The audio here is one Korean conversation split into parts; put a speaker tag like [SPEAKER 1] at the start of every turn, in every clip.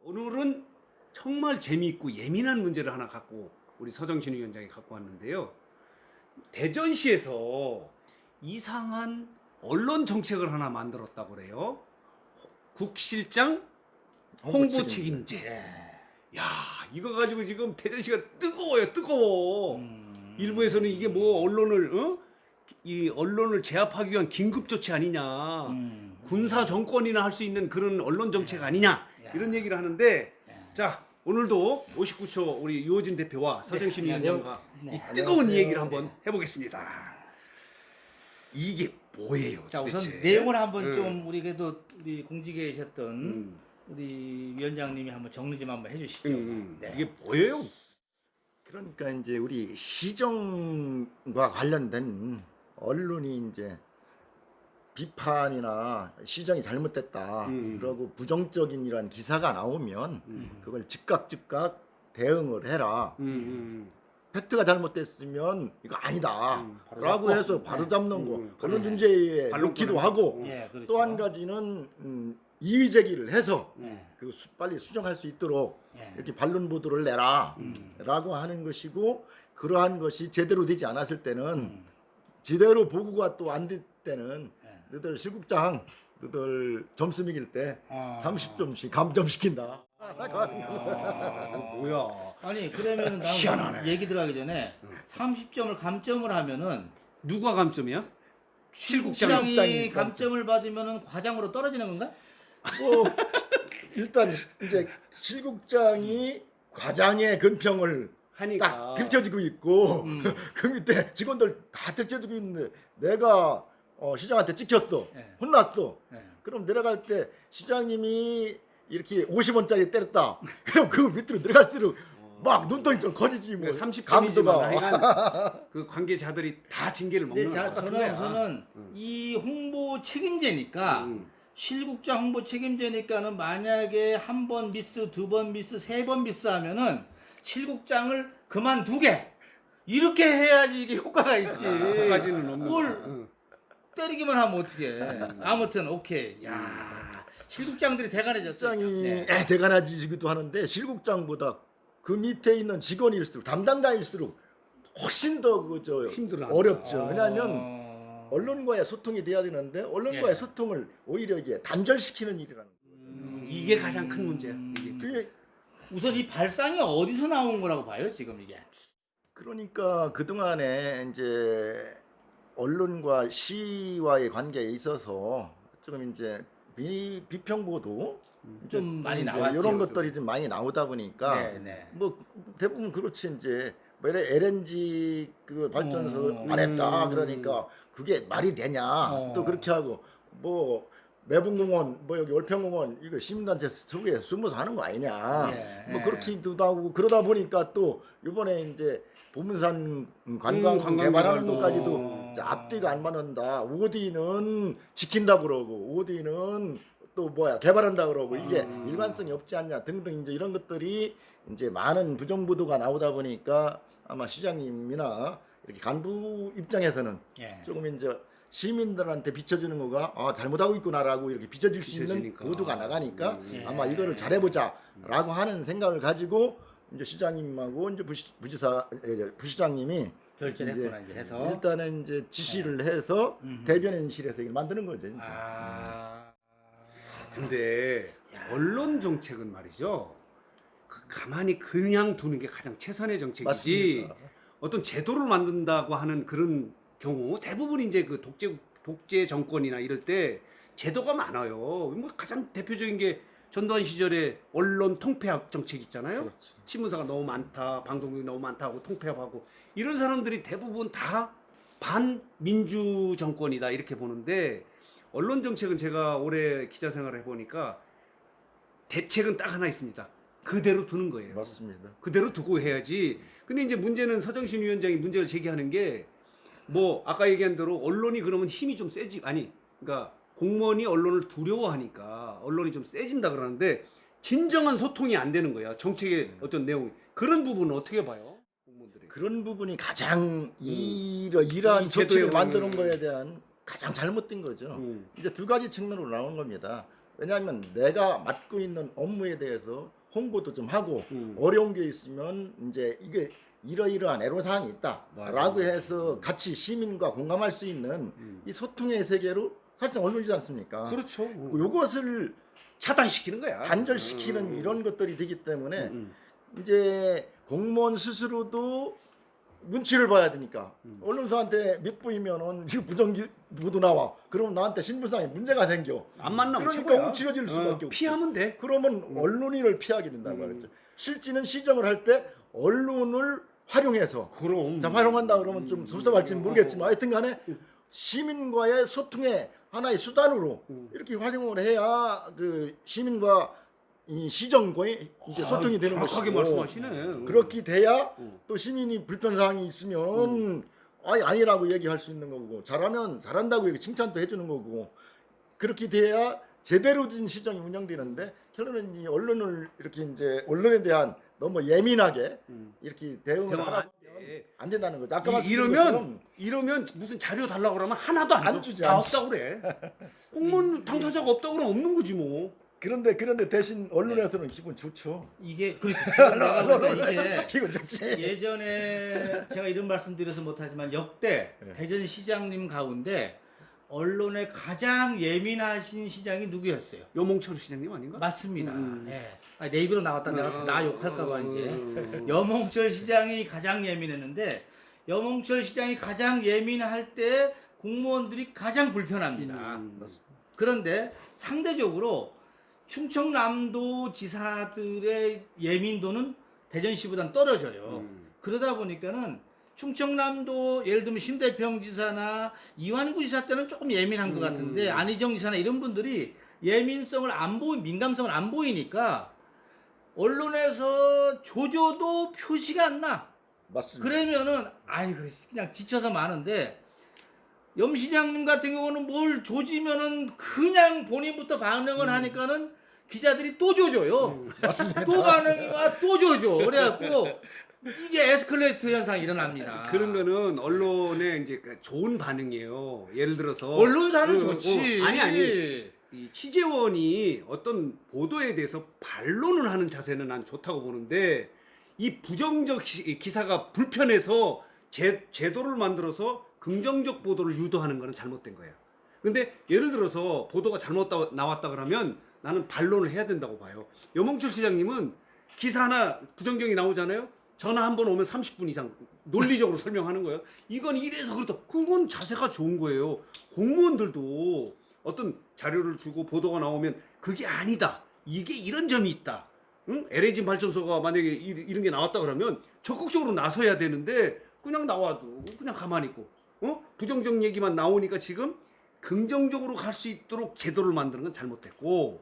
[SPEAKER 1] 오늘은 정말 재미있고 예민한 문제를 하나 갖고 우리 서정신 위원장이 갖고 왔는데요. 대전시에서 이상한 언론 정책을 하나 만들었다고 그래요. 국실장 홍보 책임제. 야, 이거 가지고 지금 대전시가 뜨거워요, 뜨거워. 일부에서는 이게 뭐 이 언론을 제압하기 위한 긴급 조치 아니냐, 군사 정권이나 할 수 있는 그런 언론 정책 아니냐, 이런 얘기를 하는데, 자, 오늘도 59초 우리 유호진 대표와 서정신 위원장과 이 뜨거운 얘기를 한번 해보겠습니다. 이게 뭐예요?
[SPEAKER 2] 자,
[SPEAKER 1] 도대체?
[SPEAKER 2] 우선 내용을 한번 좀 우리 그래도 우리 공직에 계셨던
[SPEAKER 1] 음.
[SPEAKER 2] 우리 위원장님이 한번 정리 좀 한번 해주시죠. 네.
[SPEAKER 1] 이게 뭐예요?
[SPEAKER 3] 그러니까 이제 우리 시정과 관련된 언론이 이제 비판이나 시정이 잘못됐다 그러고 부정적인 이런 기사가 나오면 그걸 즉각 대응을 해라. 팩트가 잘못됐으면 이거 아니다 라고 해서 바로 잡는 거 언론중재에 놓기도 하고
[SPEAKER 2] 예, 그렇죠.
[SPEAKER 3] 또 한 가지는 이의 제기를 해서 그 빨리 수정할 수 있도록 이렇게 반론 보도를 내라 라고 하는 것이고, 그러한 것이 제대로 되지 않았을 때는 제대로 보고가 또 안 될 때는 너들 실국장 너들 점수 매길 때 30점씩 감점시킨다 라고 하는 거.
[SPEAKER 1] 뭐야?
[SPEAKER 2] 아니 그러면은 나
[SPEAKER 1] 희한하네.
[SPEAKER 2] 얘기 들어가기 전에 30점을 감점을 하면은
[SPEAKER 1] 누가 감점이야?
[SPEAKER 2] 실국장이
[SPEAKER 3] 실국장이
[SPEAKER 2] 감점을 받으면은 과장으로 떨어지는 건가?
[SPEAKER 3] 뭐 일단 이제 실국장이 과장의 근평을
[SPEAKER 1] 하니까
[SPEAKER 3] 딱 들춰지고 있고 그 밑에 직원들 다 들춰지고 있는데 내가 시장한테 찍혔어, 혼났어. 그럼 내려갈 때 시장님이 이렇게 50원짜리 때렸다. 그럼 그 밑으로 내려갈수록 막 눈덩이 좀 커지지 뭐.
[SPEAKER 1] 30점이지만 그 관계자들이 다 징계를 먹는
[SPEAKER 2] 근데
[SPEAKER 1] 것
[SPEAKER 2] 자,
[SPEAKER 1] 같은데.
[SPEAKER 2] 저는 이 홍보 책임제니까 실국장 홍보 책임제니까는 만약에 한 번 미스, 두 번 미스, 세 번 미스하면은 실국장을 그만두게 이렇게 해야지 이게 효과가 있지.
[SPEAKER 1] 까지는 없는
[SPEAKER 2] 뭘
[SPEAKER 1] 거야.
[SPEAKER 2] 때리기만 하면 어떻게? 아무튼 오케이. 야 실국장들이 대가리졌어.
[SPEAKER 3] 실국장이 대가나지기도 하는데 실국장보다 그 밑에 있는 직원일수록 담당자일수록 훨씬 더 그저
[SPEAKER 1] 힘들어.
[SPEAKER 3] 어렵죠. 왜냐하면 언론과의 소통이 돼야 되는데 언론과의 소통을 오히려 이게 단절시키는 일이라는 거예요.
[SPEAKER 1] 이게 가장 큰 문제야. 이게.
[SPEAKER 3] 그게
[SPEAKER 2] 우선 이 발상이 어디서 나온 거라고 봐요 지금 이게?
[SPEAKER 3] 그러니까 그동안에 이제 언론과 시와의 관계에 있어서 조금 이제 비평 보도
[SPEAKER 2] 좀 많이
[SPEAKER 3] 이제
[SPEAKER 2] 나왔죠.
[SPEAKER 3] 이런 것들이 좀 많이 나오다 보니까
[SPEAKER 2] 네.
[SPEAKER 3] 뭐 대부분 그렇지. 이제 뭐 LNG 그 발전소 안 했다 그러니까 그게 말이 되냐 또 그렇게 하고 뭐 매봉공원 뭐 여기 월평공원 이거 시민단체 속에 숨어서 하는 거 아니냐 뭐 그렇게도 하고 그러다 보니까 또 이번에 이제 보문산 관광 개발하는 것까지도 이제 앞뒤가 안 맞는다. OD는 지킨다 그러고 OD는 또 뭐야 개발한다 그러고 이게 일관성이 없지 않냐 등등 이제 이런 것들이 이제 많은 부정 보도가 나오다 보니까 아마 시장님이나 이렇게 간부 입장에서는 조금 이제 시민들한테 비춰주는 거가 잘못하고 있구나라고 이렇게 비춰줄 수 있는 보도가 나가니까 아마 이거를 잘해보자라고 하는 생각을 가지고 이제 시장님하고 이제 부시장님이
[SPEAKER 2] 결제를 했구나 이제 해서
[SPEAKER 3] 일단은 이제 지시를 해서 대변인실에서 이걸 만드는 거죠. 이제.
[SPEAKER 1] 근데 언론 정책은 말이죠. 가만히 그냥 두는 게 가장 최선의 정책이지.
[SPEAKER 3] 맞습니다.
[SPEAKER 1] 어떤 제도를 만든다고 하는 그런 경우 대부분 이제 그 독재 정권이나 이럴 때 제도가 많아요. 뭐 가장 대표적인 게 전두환 시절에 언론 통폐합 정책 있잖아요.
[SPEAKER 3] 그렇죠.
[SPEAKER 1] 신문사가 너무 많다, 방송국이 너무 많다고 통폐합하고 이런 사람들이 대부분 다 반민주 정권이다 이렇게 보는데, 언론 정책은 제가 올해 기자 생활을 해보니까 대책은 딱 하나 있습니다. 그대로 두는 거예요.
[SPEAKER 3] 맞습니다.
[SPEAKER 1] 그대로 두고 해야지. 근데 이제 문제는 서정신 위원장이 문제를 제기하는 게 뭐 아까 얘기한 대로 언론이 그러면 힘이 좀 세지, 아니 그러니까 공무원이 언론을 두려워하니까 언론이 좀 세진다 그러는데 진정한 소통이 안 되는 거야. 정책의 어떤 내용. 그런 부분은 어떻게 봐요? 공무원들이.
[SPEAKER 3] 그런 부분이 가장 이러한 조치를 만드는 거에 대한 가장 잘못된 거죠. 이제 두 가지 측면으로 나오는 겁니다. 왜냐하면 내가 맡고 있는 업무에 대해서 홍보도 좀 하고 어려운 게 있으면 이제 이게 이러이러한 애로사항이 있다라고 해서 같이 시민과 공감할 수 있는 이 소통의 세계로 사실상 언론이지 않습니까?
[SPEAKER 1] 그렇죠.
[SPEAKER 3] 요것을
[SPEAKER 1] 차단시키는 거야.
[SPEAKER 3] 단절시키는 이런 것들이 되기 때문에 이제 공무원 스스로도 눈치를 봐야 되니까 언론사한테 밉보이면은 지금 부정기 모두 나와. 그러면 나한테 신분상에 문제가 생겨.
[SPEAKER 1] 안 만나면
[SPEAKER 3] 그러니까
[SPEAKER 1] 최고야.
[SPEAKER 3] 움츠러질 수밖에 없고.
[SPEAKER 1] 피하면 돼.
[SPEAKER 3] 그러면 언론인을 피하게 된다고 말이죠. 실지는 시정을 할 때 언론을 활용해서
[SPEAKER 1] 그럼.
[SPEAKER 3] 자, 활용한다 그러면 좀 섭섭할지는 모르겠지만 하여튼간에 시민과의 소통의 하나의 수단으로 이렇게 활용을 해야 그 시민과 이 시정과의 이제 소통이 되는 것이고
[SPEAKER 1] 정확하게 말씀하시네.
[SPEAKER 3] 그렇게 돼야 또 시민이 불편사항이 있으면 아니라고 얘기할 수 있는 거고 잘하면 잘한다고 이렇게 칭찬도 해주는 거고 그렇게 돼야 제대로 된 시정이 운영되는데 결론은 이 언론을 이렇게 이제 언론에 대한 너무 예민하게 이렇게 대응을 하라고 안 된다는 거죠. 아까 말씀드린 것처럼
[SPEAKER 1] 이러면 무슨 자료 달라고 그러면 하나도 안
[SPEAKER 3] 주지,
[SPEAKER 1] 다
[SPEAKER 3] 안
[SPEAKER 1] 없다고 그래. 공무원 당사자가 없다고 그러면 없는 거지 뭐.
[SPEAKER 3] 그런데 대신 언론에서는 기분 좋죠.
[SPEAKER 2] 이게 그렇죠. 지금 내가 볼 때 이게
[SPEAKER 3] 기분 좋지.
[SPEAKER 2] 예전에 제가 이런 말씀드려서 못하지만 역대 대전시장님 가운데 언론에 가장 예민하신 시장이 누구였어요?
[SPEAKER 1] 여몽철 시장님 아닌가?
[SPEAKER 2] 맞습니다. 네. 네이버로 나왔다 내가 나 욕할까봐 이제 여몽철 시장이 가장 예민했는데 여몽철 시장이 가장 예민할 때 공무원들이 가장 불편합니다. 그런데 상대적으로 충청남도 지사들의 예민도는 대전시보다는 떨어져요. 그러다 보니까는 충청남도 예를 들면 심대평 지사나 이완구 지사 때는 조금 예민한 것 같은데 안희정 지사나 이런 분들이 예민성을 민감성을 안 보이니까 언론에서 조져도 표시가 안 나.
[SPEAKER 3] 맞습니다.
[SPEAKER 2] 그러면은 아이고 그냥 지쳐서 마는데 염 시장님 같은 경우는 뭘 조지면은 그냥 본인부터 반응을 하니까는 기자들이 또 조져요.
[SPEAKER 3] 맞습니다.
[SPEAKER 2] 또 반응이 와 또 조져. 그래갖고 이게 에스컬레이트 현상이 일어납니다.
[SPEAKER 1] 그런 거는 언론의 이제 좋은 반응이에요. 예를 들어서
[SPEAKER 2] 언론사는 좋지.
[SPEAKER 1] 아니 이 취재원이 어떤 보도에 대해서 반론을 하는 자세는 난 좋다고 보는데 이 부정적 기사가 불편해서 제도를 만들어서 긍정적 보도를 유도하는 거는 잘못된 거예요. 근데 예를 들어서 보도가 잘못 나왔다 그러면 나는 반론을 해야 된다고 봐요. 여몽철 시장님은 기사 하나 부정적이 나오잖아요. 전화 한 번 오면 30분 이상 논리적으로 설명하는 거예요. 이건 이래서 그렇다. 그건 자세가 좋은 거예요. 공무원들도 어떤 자료를 주고 보도가 나오면 그게 아니다. 이게 이런 점이 있다. 응? LH 발전소가 만약에 이런 게 나왔다 그러면 적극적으로 나서야 되는데 그냥 나와도 그냥 가만히 있고 부정적 얘기만 나오니까 지금 긍정적으로 갈 수 있도록 제도를 만드는 건 잘못됐고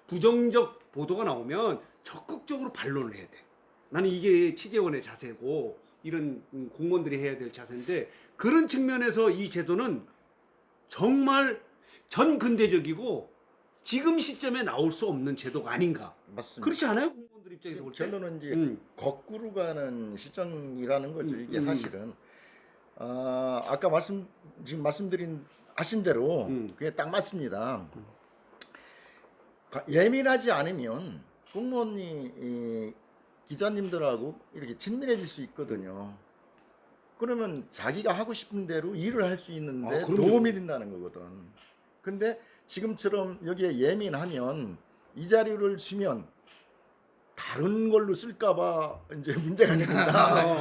[SPEAKER 1] 부정적 보도가 나오면 적극적으로 반론을 해야 돼. 나는 이게 취재원의 자세고 이런 공무원들이 해야 될 자세인데 그런 측면에서 이 제도는 정말 전근대적이고 지금 시점에 나올 수 없는 제도가 아닌가.
[SPEAKER 3] 맞습니다.
[SPEAKER 1] 그렇지 않아요? 공무원들 입장에서 볼 때?
[SPEAKER 3] 결론은 이제 거꾸로 가는 시정이라는 거죠. 이게 사실은 아까 지금 말씀드린 하신 대로 그게 딱 맞습니다. 예민하지 않으면 공무원이 기자님들하고 이렇게 친밀해질 수 있거든요. 그러면 자기가 하고 싶은 대로 일을 할 수 있는데 도움이 된다는 거거든. 근데 지금처럼 여기에 예민하면 이 자료를 주면 다른 걸로 쓸까봐 이제 문제가 된다.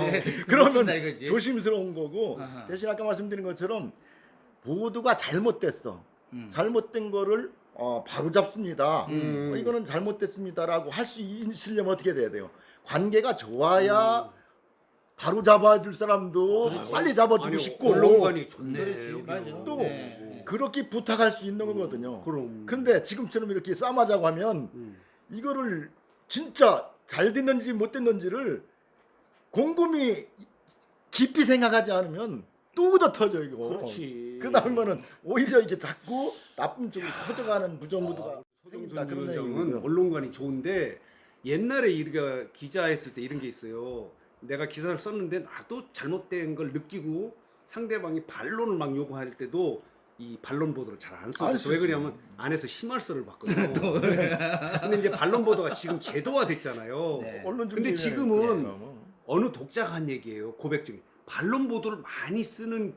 [SPEAKER 3] 그러면 조심스러운 거고 대신 아까 말씀드린 것처럼 보도가 잘못됐어. 잘못된 거를 바로 잡습니다. 이거는 잘못됐습니다라고 할 수 있으려면 어떻게 돼야 돼요? 관계가 좋아야 바로 잡아줄 사람도 빨리 잡아주고 싶고
[SPEAKER 1] 언론관이 좋네.
[SPEAKER 2] 그렇지, 맞아.
[SPEAKER 3] 또 그렇게 부탁할 수 있는 거거든요.
[SPEAKER 1] 그럼.
[SPEAKER 3] 근데 지금처럼 이렇게 싸움하자고 하면 이거를 진짜 잘 됐는지 못 됐는지를 곰곰이 깊이 생각하지 않으면 또 얻어 터져 이거.
[SPEAKER 1] 그렇지.
[SPEAKER 3] 그러다 보면은 오히려 이게 자꾸 나쁜 쪽으로 커져가는 부정부도가 생긴다 그런
[SPEAKER 1] 위원장은
[SPEAKER 3] 얘기고요.
[SPEAKER 1] 언론관이 좋은데 옛날에 우리가 기자했을 때 이런 게 있어요. 내가 기사를 썼는데 나도 잘못된 걸 느끼고 상대방이 반론을 막 요구할 때도 이 반론 보도를 잘 안
[SPEAKER 3] 안
[SPEAKER 1] 써요. 왜
[SPEAKER 3] 쓰지.
[SPEAKER 1] 그러냐면 안에서 심할서를 봤거든요. 근데 이제 반론 보도가 지금 제도화됐잖아요.
[SPEAKER 2] 네.
[SPEAKER 3] 언론
[SPEAKER 1] 근데
[SPEAKER 3] 중재위원회
[SPEAKER 1] 지금은
[SPEAKER 3] 그러니까 뭐.
[SPEAKER 1] 어느 독자가 한 얘기예요. 고백 중에 반론 보도를 많이 쓰는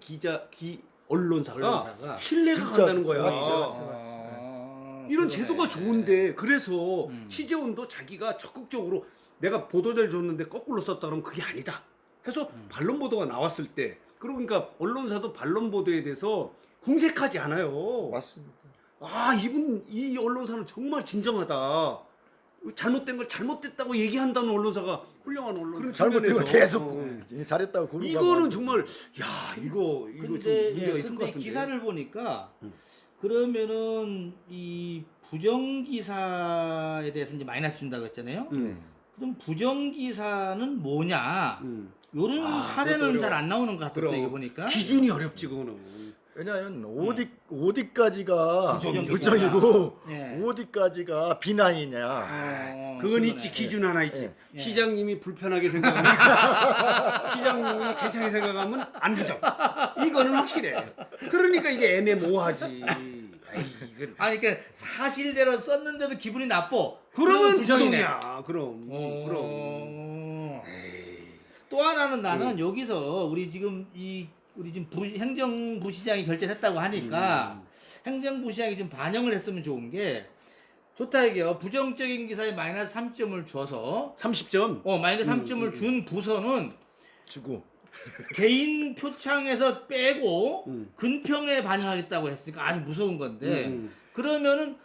[SPEAKER 1] 언론사가 신뢰가
[SPEAKER 3] 진짜
[SPEAKER 1] 간다는 거야.
[SPEAKER 3] 맞죠.
[SPEAKER 1] 이런
[SPEAKER 2] 그러네.
[SPEAKER 1] 제도가 좋은데 그래서
[SPEAKER 2] 음.
[SPEAKER 1] 시제온도 자기가 적극적으로 내가 보도자를 줬는데 거꾸로 썼다 그러면 그게 아니다. 해서 반론 보도가 나왔을 때 그러니까 언론사도 반론 보도에 대해서 궁색하지 않아요.
[SPEAKER 3] 맞습니다.
[SPEAKER 1] 아 이 언론사는 정말 진정하다. 잘못된 걸 잘못됐다고 얘기한다는 언론사가 훌륭한 언론.
[SPEAKER 3] 잘못된 걸 계속 잘했다고 고르고
[SPEAKER 1] 이거는
[SPEAKER 3] 하고.
[SPEAKER 1] 정말 야 이거 좀
[SPEAKER 2] 근데
[SPEAKER 1] 문제가
[SPEAKER 2] 예,
[SPEAKER 1] 있을 것
[SPEAKER 2] 근데
[SPEAKER 1] 같은데.
[SPEAKER 2] 기사를 보니까
[SPEAKER 1] 음.
[SPEAKER 2] 그러면은 이 부정 기사에 대해서 이제 마이너스 준다고 했잖아요. 그럼 부정 기사는 뭐냐? 요런
[SPEAKER 1] 아,
[SPEAKER 2] 사례는
[SPEAKER 1] 그것도
[SPEAKER 2] 잘 안 나오는 것 같던데
[SPEAKER 1] 그럼
[SPEAKER 2] 이거 보니까.
[SPEAKER 1] 기준이 어렵지 그거는.
[SPEAKER 3] 왜냐하면 어디까지가
[SPEAKER 2] 부정이고.
[SPEAKER 3] 부정이고
[SPEAKER 2] 예.
[SPEAKER 3] 어디까지가 비난이냐.
[SPEAKER 1] 그건
[SPEAKER 2] 그러네.
[SPEAKER 1] 있지 기준 하나 있지.
[SPEAKER 2] 예.
[SPEAKER 1] 시장님이 불편하게 생각하면 시장님이 괜찮게 생각하면 안 부정. 이거는 확실해. 그러니까 이게 애매모호하지. 아이, 이건
[SPEAKER 2] 아니 그러니까 사실대로 썼는데도 기분이 나빠.
[SPEAKER 1] 그러면
[SPEAKER 2] 부정이네.
[SPEAKER 1] 부정이야. 그럼. 그럼.
[SPEAKER 2] 또 하나는 나는 여기서 우리 지금 행정부시장이 결재했다고 하니까 행정부시장이 좀 반영을 했으면 좋은 게 좋다 이게요. 부정적인 기사에 마이너스 3점을 줘서
[SPEAKER 1] 30점.
[SPEAKER 2] 마이너스 3점을 준 부서는
[SPEAKER 3] 주고
[SPEAKER 2] 개인 표창에서 빼고
[SPEAKER 1] 음.
[SPEAKER 2] 근평에 반영하겠다고 했으니까 아주 무서운 건데
[SPEAKER 1] 음.
[SPEAKER 2] 그러면은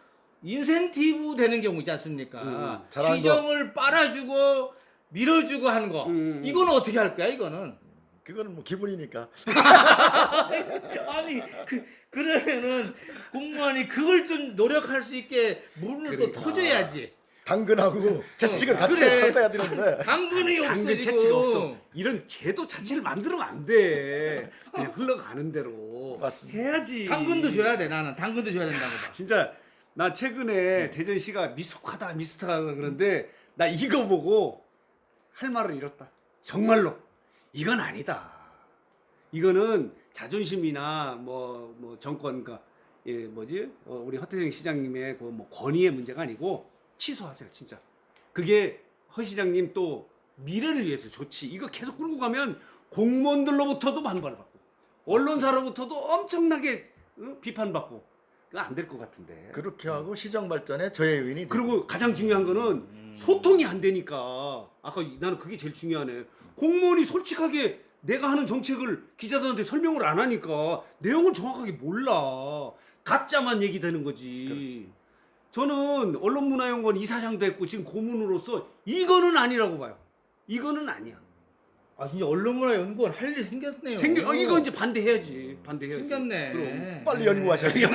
[SPEAKER 2] 인센티브 되는 경우 있지 않습니까?
[SPEAKER 3] 잘한
[SPEAKER 2] 시정을 빨아주고 밀어주고 하는 거 이거는 어떻게 할 거야 이거는?
[SPEAKER 3] 그거는 뭐 기분이니까.
[SPEAKER 2] 아니 그러면은 공무원이 그걸 좀 노력할 수 있게 문을 또
[SPEAKER 1] 그러니까.
[SPEAKER 2] 터줘야지.
[SPEAKER 3] 당근하고 채찍을 같이
[SPEAKER 2] 그래.
[SPEAKER 3] 섞어야 되는데
[SPEAKER 2] 당근이 없어
[SPEAKER 1] 당근
[SPEAKER 2] 지금.
[SPEAKER 1] 채취가 없어. 이런 제도 자체를 만들면 안 돼. 그냥 흘러가는 대로
[SPEAKER 3] 맞습니다.
[SPEAKER 1] 해야지.
[SPEAKER 2] 당근도 줘야 돼 나는 당근도 줘야 된다고 봐.
[SPEAKER 1] 진짜 나 최근에 대전시가 미숙하다 그런데 나 이거 보고 할 말을 잃었다. 정말로 이건 아니다. 이거는 자존심이나 뭐 정권과 우리 허태정 시장님의 그 뭐 권위의 문제가 아니고 취소하세요 진짜. 그게 허 시장님 또 미래를 위해서 좋지. 이거 계속 끌고 가면 공무원들로부터도 반발을 받고 언론사로부터도 엄청나게 비판받고 그거 안 될 것 같은데.
[SPEAKER 3] 그렇게 하고 시정 발전에 저의 요인이
[SPEAKER 1] 그리고 가장 중요한 거는 소통이 안 되니까 아까 나는 그게 제일 중요하네. 공무원이 솔직하게 내가 하는 정책을 기자들한테 설명을 안 하니까 내용을 정확하게 몰라. 가짜만 얘기되는 거지. 저는 언론문화연구원 이사장도 했고 지금 고문으로서 이거는 아니라고 봐요. 이거는 아니야.
[SPEAKER 2] 아 진짜 언론문화연구원 할 일이 생겼네요.
[SPEAKER 1] 이거 이제 반대해야지. 반대해야지.
[SPEAKER 2] 생겼네.
[SPEAKER 1] 그럼.
[SPEAKER 3] 빨리 연구하셔야 돼요.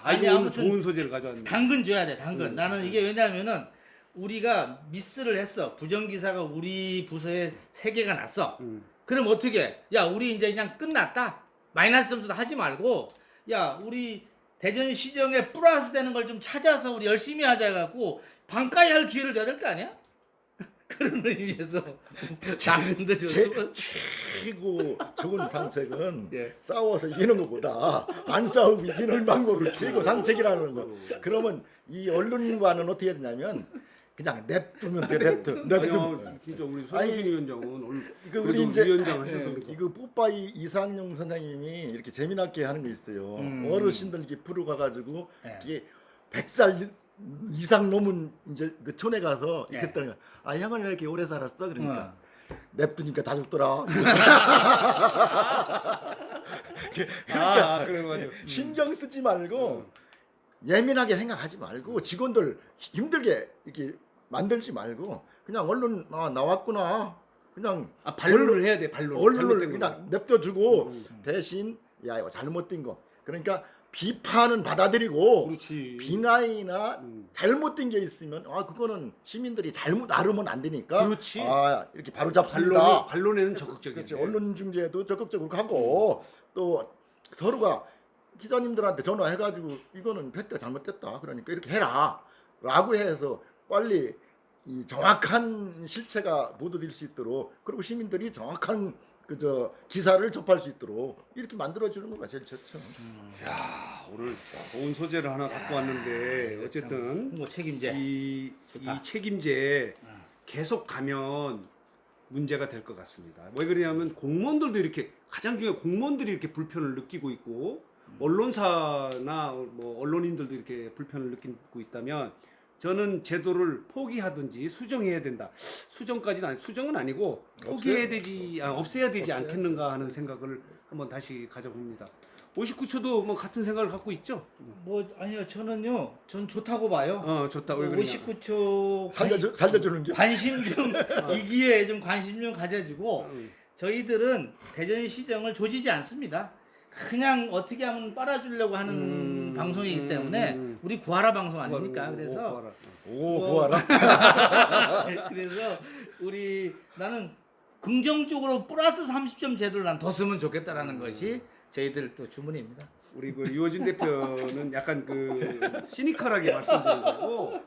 [SPEAKER 2] 아니,
[SPEAKER 1] 오늘
[SPEAKER 2] 아무튼
[SPEAKER 1] 좋은 소재를 가져왔네.
[SPEAKER 2] 당근 줘야 돼 당근. 나는 이게 왜냐면은 우리가 미스를 했어. 부정기사가 우리 부서에 3개가 났어. 그럼 어떻게? 야 우리 이제 그냥 끝났다. 마이너스 점수도 하지 말고 야 우리 대전시정에 플러스 되는 걸 좀 찾아서 우리 열심히 하자 해갖고 반가이 할 기회를 줘야 될 거 아니야? 그런 의미에서 당근도 줬으면
[SPEAKER 3] 최고 좋은 상책은
[SPEAKER 2] 예.
[SPEAKER 3] 싸워서 이기는 것보다 안 싸우고 이기는 방법이 최고 상책이라는 거. 그러면 이 언론과는 어떻게 해야 되냐면 그냥 냅두면 돼. 냅두면.
[SPEAKER 1] 아니, 진짜 우리 손흥민 위원장은 오늘
[SPEAKER 3] 그
[SPEAKER 1] 그래도
[SPEAKER 3] 우리 이제
[SPEAKER 1] 위원장 하셔서
[SPEAKER 3] 이거 뽀빠이 이상용 선생님이 이렇게 재미나게 하는 게 있어요. 어르신들 이렇게 부르 가가지고
[SPEAKER 2] 예.
[SPEAKER 3] 이게 100살 이상 넘은 이제 그 촌에 가서
[SPEAKER 2] 예.
[SPEAKER 3] 이랬더니 아 형은 왜 이렇게 오래 살았어? 그러니까 냅두니까 다 죽더라.
[SPEAKER 1] 그래 맞아.
[SPEAKER 3] 신경 쓰지 말고 예민하게 생각하지 말고 직원들 힘들게 이렇게 만들지 말고 그냥 언론 나왔구나 그냥
[SPEAKER 1] 반론을 해야 돼. 반론.
[SPEAKER 3] 언론을
[SPEAKER 1] 잘못된
[SPEAKER 3] 그냥 냅둬두고 대신 야 이거 잘못된 거 그러니까 비판은 받아들이고
[SPEAKER 1] 그렇지.
[SPEAKER 3] 비난이나 잘못된 게 있으면 그거는 시민들이 잘못 나르면 안 되니까
[SPEAKER 1] 그렇지.
[SPEAKER 3] 이렇게 바로 잡습니다.
[SPEAKER 1] 반론에는 적극적이야.
[SPEAKER 3] 그렇지. 언론 중재도 적극적으로 하고 또 서로가 기자님들한테 전화해가지고 이거는 팩트가 잘못됐다. 그러니까 이렇게 해라라고 해서 빨리 이 정확한 실체가 보도될 수 있도록 그리고 시민들이 정확한 그저 기사를 접할 수 있도록 이렇게 만들어 주는 거가 제일 좋죠.
[SPEAKER 1] 야, 오늘 좋은 소재를 하나 갖고 왔는데 어쨌든
[SPEAKER 2] 홍보 책임제.
[SPEAKER 1] 이
[SPEAKER 2] 좋다.
[SPEAKER 1] 책임제 계속 가면 문제가 될 것 같습니다. 왜 그러냐면 공무원들도 이렇게 가장 중요한 공무원들이 이렇게 불편을 느끼고 있고 언론사나 뭐 언론인들도 이렇게 불편을 느끼고 있다면 저는 제도를 포기하든지 수정해야 된다. 수정까지는 아니, 수정은 아니고 포기해야 되지 없애야 되지 않겠는가 하는 생각을 한번 다시 가져봅니다. 59초도 뭐 같은 생각을 갖고 있죠?
[SPEAKER 2] 뭐 아니요 저는요 전 좋다고 봐요.
[SPEAKER 1] 좋다. 왜 그러냐?
[SPEAKER 2] 59초
[SPEAKER 3] 살려주는 게.
[SPEAKER 2] 관심 좀 이 기회에 좀 관심 좀 가져지고 저희들은 대전시정을 조지지 않습니다. 그냥 어떻게 하면 빨아주려고 하는 방송이기 때문에 우리 구하라 방송 아닙니까? 그래서
[SPEAKER 3] 구하라.
[SPEAKER 2] 그래서 나는 긍정적으로 플러스 30점 제도를 난 더 쓰면 좋겠다라는 것이 저희들 또 주문입니다.
[SPEAKER 1] 우리 그 유호진 대표는 약간 그 시니컬하게 말씀드린 거고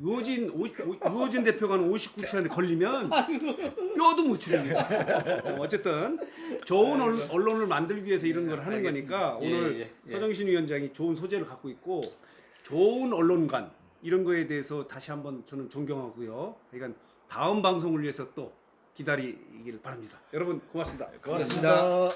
[SPEAKER 1] 유호진 대표가 59초에 걸리면 뼈도 못 추립니다. 어쨌든 좋은 언론을 만들기 위해서 이런 걸 하는 거니까 오늘 서정신 위원장이 좋은 소재를 갖고 있고 좋은 언론관 이런 거에 대해서 다시 한번 저는 존경하고요. 그러니까 다음 방송을 위해서 또 기다리길 바랍니다. 여러분 고맙습니다.
[SPEAKER 2] 고맙습니다.